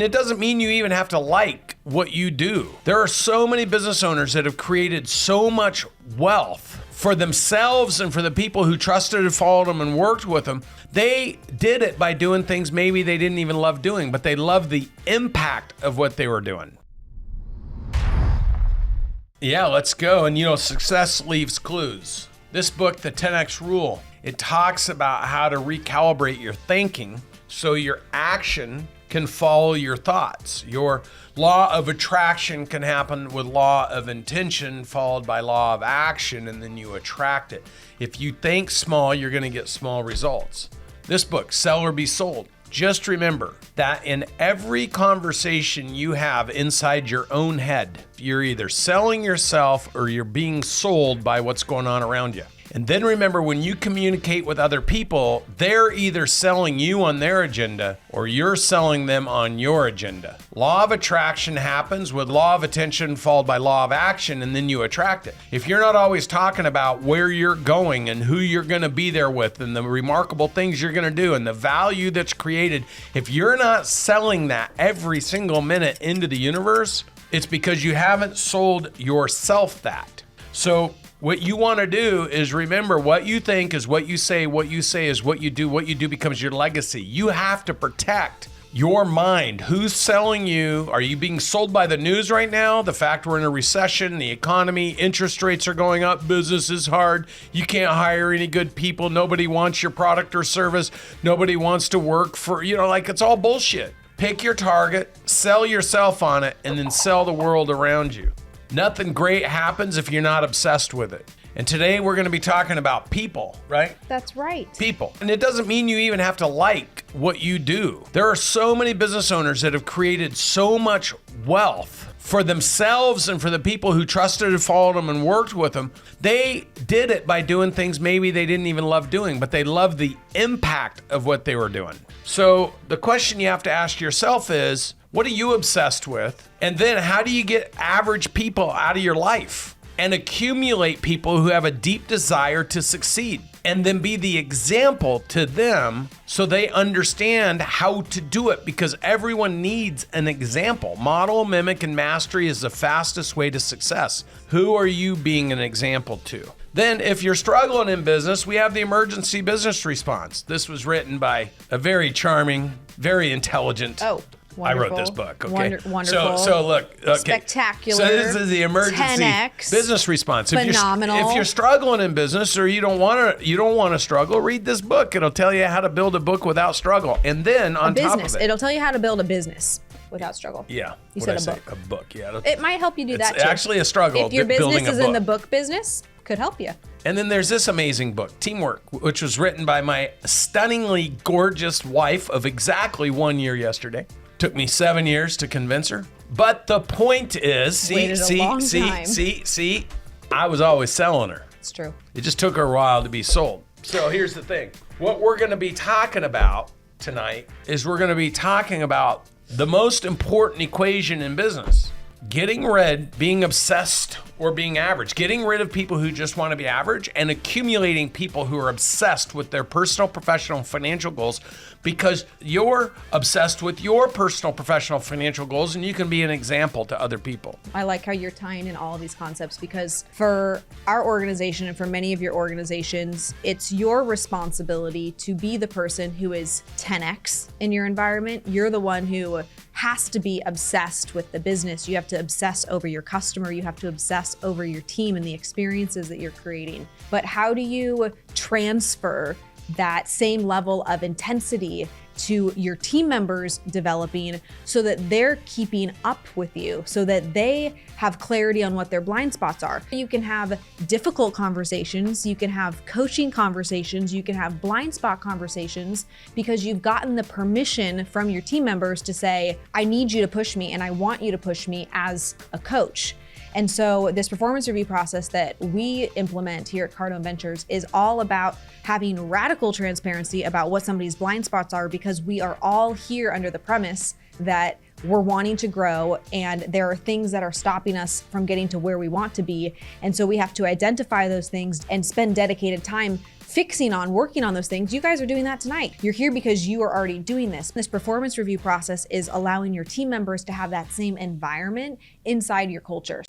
And it doesn't mean you even have to like what you do. There are so many business owners that have created so much wealth for themselves and for the people who trusted and followed them and worked with them. They did it by doing things maybe they didn't even love doing, but they loved the impact of what they were doing. Yeah, let's go. And success leaves clues. This book, The 10X Rule, it talks about how to recalibrate your thinking so your action can follow your thoughts. Your law of attraction can happen with law of intention followed by law of action, and then you attract it. If you think small, you're going to get small results. This book, Sell or Be Sold. Just remember that in every conversation you have inside your own head, you're either selling yourself or you're being sold by what's going on around you. And then remember, when you communicate with other people, they're either selling you on their agenda or you're selling them on your agenda. Law of attraction happens with law of attention followed by law of action, and then you attract it. If you're not always talking about where you're going and who you're going to be there with and the remarkable things you're going to do and the value that's created, if you're not selling that every single minute into the universe, it's because you haven't sold yourself that. So what you want to do is remember, what you think is what you say is what you do becomes your legacy. You have to protect your mind. Who's selling you? Are you being sold by the news right now? The fact we're in a recession, the economy, interest rates are going up, business is hard, you can't hire any good people, nobody wants your product or service, nobody wants to work for, it's all bullshit. Pick your target, sell yourself on it, and then sell the world around you. Nothing great happens if you're not obsessed with it. And today we're going to be talking about people, right? That's right. People. And it doesn't mean you even have to like what you do. There are so many business owners that have created so much wealth for themselves and for the people who trusted and followed them and worked with them. They did it by doing things maybe they didn't even love doing, but they loved the impact of what they were doing. So the question you have to ask yourself is, what are you obsessed with? And then how do you get average people out of your life and accumulate people who have a deep desire to succeed? And then be the example to them so they understand how to do it, because everyone needs an example. Model, mimic, and mastery is the fastest way to success. Who are you being an example to? Then if you're struggling in business, we have the emergency business response. This was written by a very charming, very intelligent. Oh, wonderful. I wrote this book. Okay. Wonderful. So look. Okay. Spectacular. So this is the emergency 10X, business response. Phenomenal. If you're struggling in business or you don't want to struggle, read this book. It'll tell you how to build a book without struggle. And then on top of it, it'll tell you how to build a business without struggle. Yeah. You said a book. A book. Yeah. It might help you do that too. It's actually a struggle. If your business is in the book book business, could help you. And then there's this amazing book, Teamwork, which was written by my stunningly gorgeous wife of exactly 1 year yesterday. Took me 7 years to convince her. But the point is, I was always selling her. It's true. It just took her a while to be sold. So here's the thing. What we're going to be talking about tonight is we're going to be talking about the most important equation in business. Being obsessed or being average. Getting rid of people who just want to be average and accumulating people who are obsessed with their personal, professional, and financial goals, because you're obsessed with your personal, professional, financial goals, and you can be an example to other people. I like how you're tying in all of these concepts, because for our organization and for many of your organizations, it's your responsibility to be the person who is 10X in your environment. You're the one who has to be obsessed with the business. You have to obsess over your customer. You have to obsess over your team and the experiences that you're creating. But how do you transfer that same level of intensity to your team members developing so that they're keeping up with you, so that they have clarity on what their blind spots are? You can have difficult conversations, you can have coaching conversations, you can have blind spot conversations, because you've gotten the permission from your team members to say, I need you to push me and I want you to push me as a coach. And so this performance review process that we implement here at Cardone Ventures is all about having radical transparency about what somebody's blind spots are, because we are all here under the premise that we're wanting to grow and there are things that are stopping us from getting to where we want to be. And so we have to identify those things and spend dedicated time working on those things. You guys are doing that tonight. You're here because you are already doing this. This performance review process is allowing your team members to have that same environment inside your culture.